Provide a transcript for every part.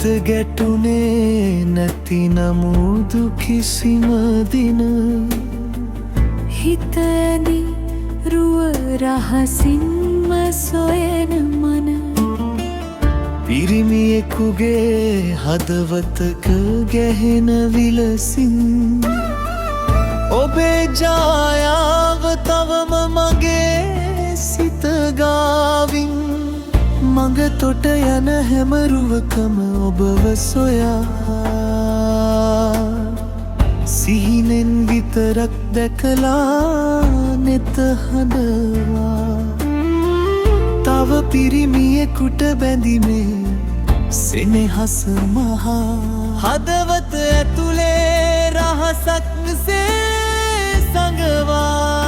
ගැටුනේ නැති නමුදු කිසිම දින හිත ඇඳි රුව රහසින්ම සොයන මන පිරිමියෙකුගේ හදවතක ගැහෙන විලසින් ඔබේ ජායාව තවම මගේ සිත ගාවින් මඟ තොට යන හැම රුවකම ඔබව සොයා සිහිනෙන් විතරක් දැකලා නෙත හදවා තව පිරිමියෙකුට බැඳීමේ සෙනෙහස මහා හදවත ඇතුලේ රහසක් සේ සඟවා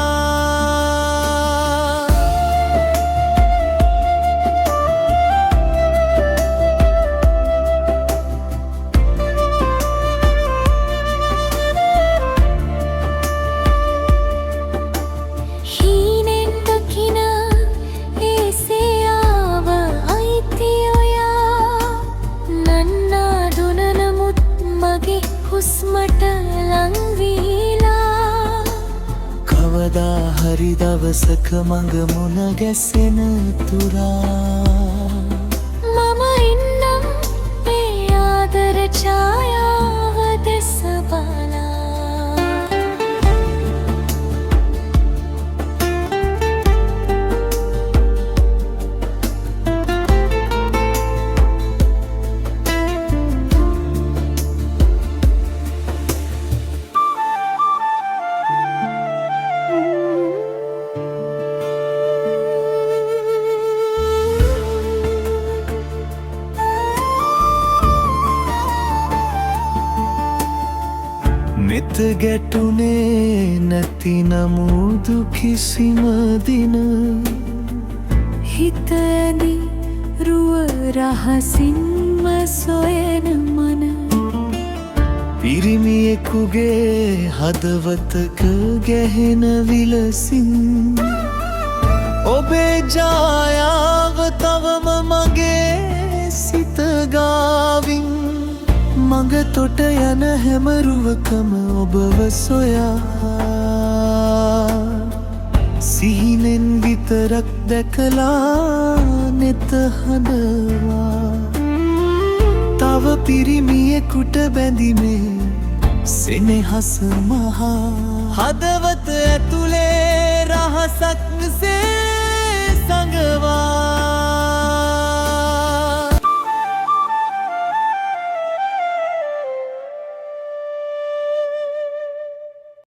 හුස්මට ලංවීලා කවදා හරි දවසක මඟ මුණ ගැසෙන තුරා මම ඉන්නම් මේ ආදර ඡායාව දෙස බලා නෙත ගැටුනේ නැති නමුදු කිසිම දින හිත ඇඳි රුව රහසින්ම සොයන මන පිරිමියෙකුගේ හදවතක ගැහෙන විලසින් ඔබේ ජායාව තවම මගේ සිත ගාවින් මඟ තොට යන හැම රුවකම ඔබව සොයා සිහිනෙන් විතරක් දැකලා නෙත හදවා තව පිරිමියෙකුට බැඳීමේ සෙනෙහස මහා හදවත ඇතුලේ රහසක් සේ